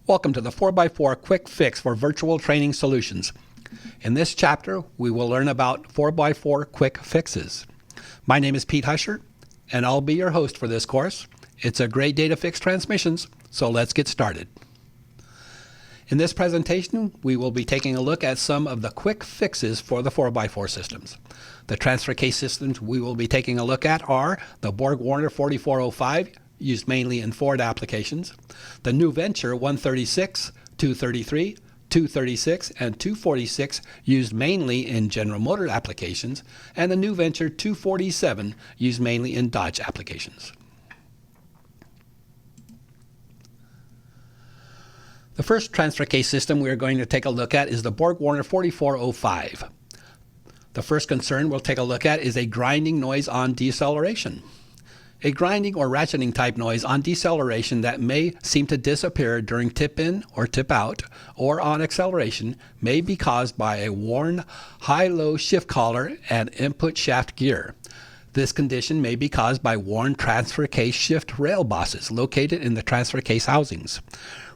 Welcome to the 4x4 Quick Fix for Virtual Training Solutions. In this chapter, we will learn about 4x4 quick fixes. My name is Pete Husher, and I'll be your host for this course. It's a great day to fix transmissions, so let's get started. In this presentation, we will be taking a look at some of the quick fixes for the 4x4 systems. The transfer case systems we will be taking a look at are the Borg Warner 4405, used mainly in Ford applications, the new Venture 136, 233, 236, and 246, used mainly in General Motor applications, and the new Venture 247, used mainly in Dodge applications. The first transfer case system we are going to take a look at is the Borg Warner 4405. The first concern we'll take a look at is a grinding noise on deceleration. A grinding or ratcheting type noise on deceleration that may seem to disappear during tip-in or tip-out or on acceleration may be caused by a worn high-low shift collar and input shaft gear. This condition may be caused by worn transfer case shift rail bosses located in the transfer case housings.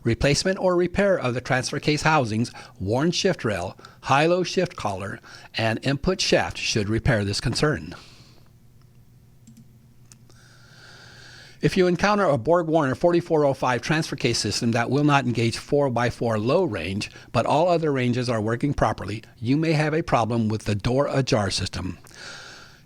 Replacement or repair of the transfer case housings, worn shift rail, high-low shift collar, and input shaft should repair this concern. If you encounter a Borg Warner 4405 transfer case system that will not engage 4x4 low range, but all other ranges are working properly, you may have a problem with the door ajar system.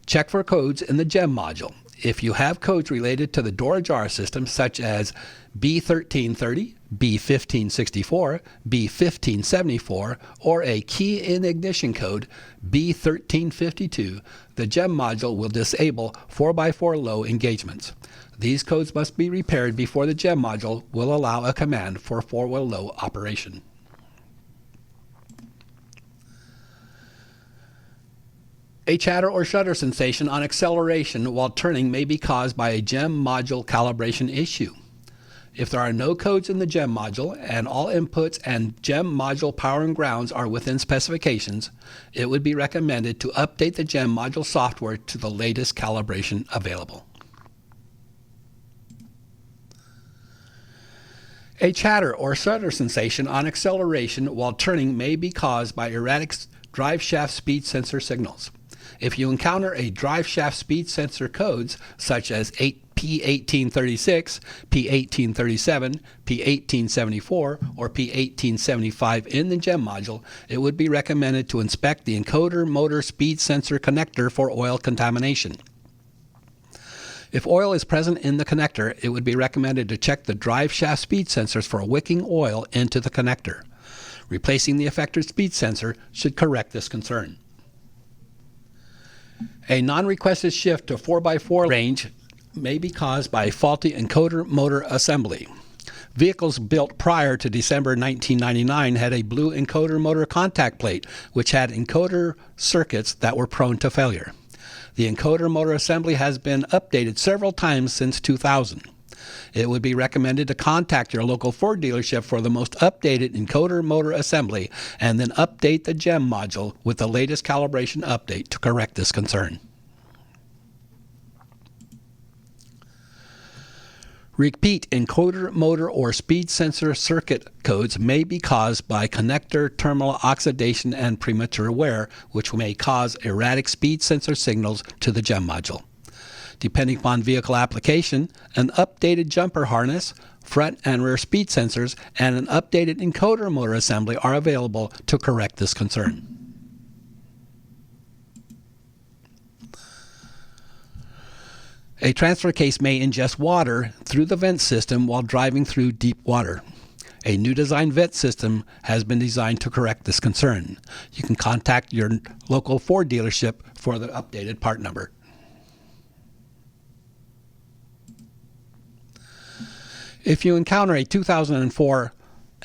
Check for codes in the GEM module. If you have codes related to the door ajar system, such as B1330, B1564, B1574, or a key in ignition code B1352, the GEM module will disable 4x4 low engagements. These codes must be repaired before the GEM module will allow a command for 4-wheel low operation. A chatter or shudder sensation on acceleration while turning may be caused by a GEM module calibration issue. If there are no codes in the GEM module and all inputs and GEM module power and grounds are within specifications, it would be recommended to update the GEM module software to the latest calibration available. A chatter or shudder sensation on acceleration while turning may be caused by erratic drive shaft speed sensor signals. If you encounter a drive shaft speed sensor codes such as P1836, P1837, P1874, or P1875 in the GEM module, it would be recommended to inspect the encoder motor speed sensor connector for oil contamination. If oil is present in the connector, it would be recommended to check the drive shaft speed sensors for wicking oil into the connector. Replacing the effector speed sensor should correct this concern. A non-requested shift to 4x4 range may be caused by faulty encoder motor assembly. Vehicles built prior to December 1999 had a blue encoder motor contact plate, which had encoder circuits that were prone to failure. The encoder motor assembly has been updated several times since 2000. It would be recommended to contact your local Ford dealership for the most updated encoder motor assembly and then update the GEM module with the latest calibration update to correct this concern. Repeat encoder motor or speed sensor circuit codes may be caused by connector terminal oxidation and premature wear, which may cause erratic speed sensor signals to the GEM module. Depending upon vehicle application, an updated jumper harness, front and rear speed sensors, and an updated encoder motor assembly are available to correct this concern. A transfer case may ingest water through the vent system while driving through deep water. A new design vent system has been designed to correct this concern. You can contact your local Ford dealership for the updated part number. If you encounter a 2004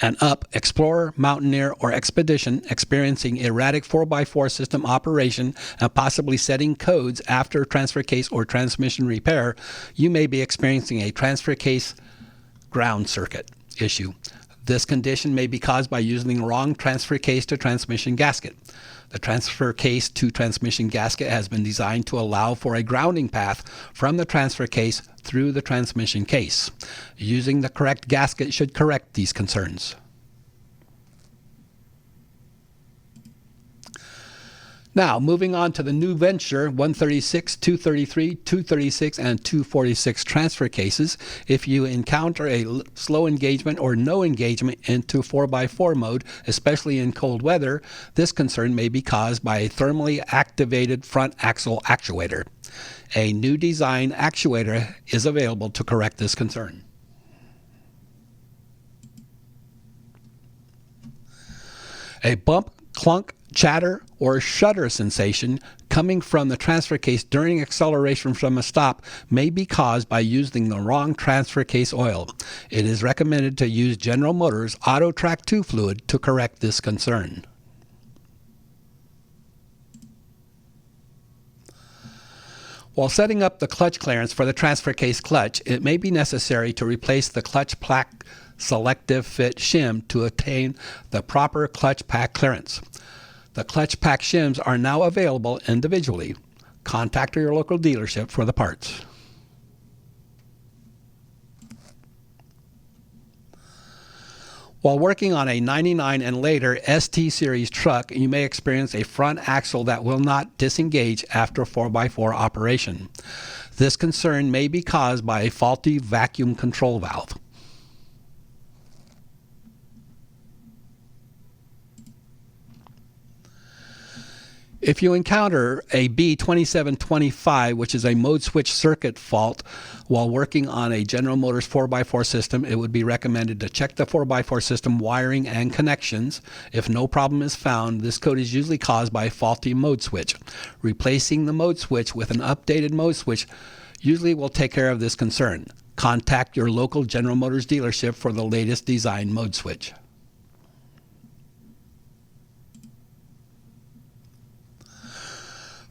and up Explorer, Mountaineer, or Expedition experiencing erratic 4x4 system operation and possibly setting codes after transfer case or transmission repair, you may be experiencing a transfer case ground circuit issue. This condition may be caused by using the wrong transfer case to transmission gasket. The transfer case to transmission gasket has been designed to allow for a grounding path from the transfer case through the transmission case. Using the correct gasket should correct these concerns. Now, moving on to the new venture 136, 233, 236, and 246 transfer cases. If you encounter a slow engagement or no engagement into 4x4 mode, especially in cold weather, this concern may be caused by a thermally activated front axle actuator. A new design actuator is available to correct this concern. A bump, clunk, chatter, or shudder sensation coming from the transfer case during acceleration from a stop may be caused by using the wrong transfer case oil. It is recommended to use General Motors Auto Track 2 fluid to correct this concern. While setting up the clutch clearance for the transfer case clutch, it may be necessary to replace the clutch pack selective fit shim to attain the proper clutch pack clearance. The clutch pack shims are now available individually. Contact your local dealership for the parts. While working on a 99 and later ST Series truck, you may experience a front axle that will not disengage after 4x4 operation. This concern may be caused by a faulty vacuum control valve. If you encounter a B2725, which is a mode switch circuit fault, while working on a General Motors 4x4 system, it would be recommended to check the 4x4 system wiring and connections. If no problem is found, this code is usually caused by a faulty mode switch. Replacing the mode switch with an updated mode switch usually will take care of this concern. Contact your local General Motors dealership for the latest design mode switch.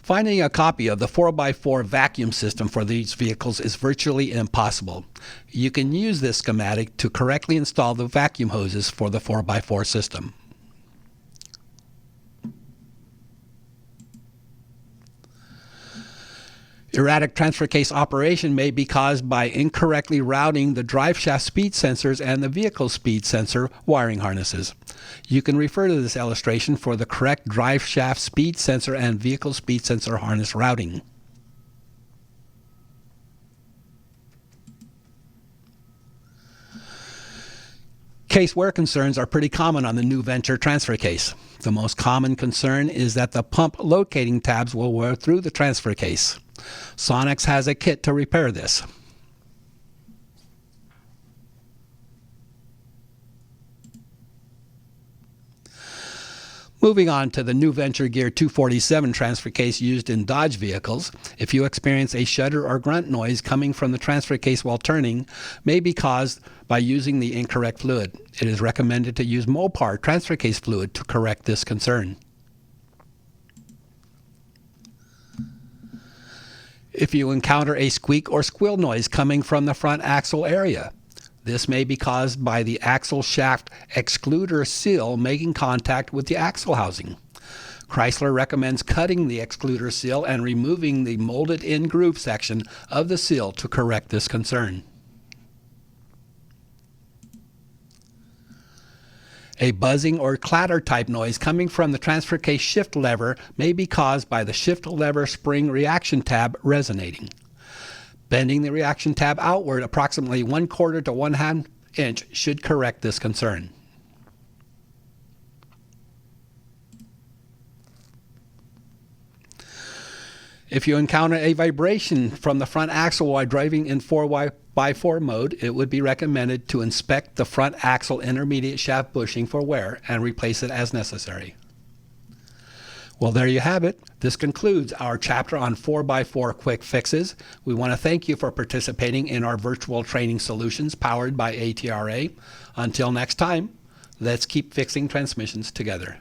Finding a copy of the 4x4 vacuum system for these vehicles is virtually impossible. You can use this schematic to correctly install the vacuum hoses for the 4x4 system. Erratic transfer case operation may be caused by incorrectly routing the drive shaft speed sensors and the vehicle speed sensor wiring harnesses. You can refer to this illustration for the correct drive shaft speed sensor and vehicle speed sensor harness routing. Case wear concerns are pretty common on the new Venture transfer case. The most common concern is that the pump locating tabs will wear through the transfer case. Sonex has a kit to repair this. Moving on to the new Venture Gear 247 transfer case used in Dodge vehicles, if you experience a shudder or grunt noise coming from the transfer case while turning, may be caused by using the incorrect fluid. It is recommended to use Mopar transfer case fluid to correct this concern. If you encounter a squeak or squeal noise coming from the front axle area, this may be caused by the axle shaft excluder seal making contact with the axle housing. Chrysler recommends cutting the excluder seal and removing the molded-in groove section of the seal to correct this concern. A buzzing or clatter type noise coming from the transfer case shift lever may be caused by the shift lever spring reaction tab resonating. Bending the reaction tab outward approximately 1/4 to 1/2 inch should correct this concern. If you encounter a vibration from the front axle while driving in 4x4 mode, it would be recommended to inspect the front axle intermediate shaft bushing for wear and replace it as necessary. Well, there you have it. This concludes our chapter on 4x4 quick fixes. We want to thank you for participating in our virtual training solutions powered by ATRA. Until next time, let's keep fixing transmissions together.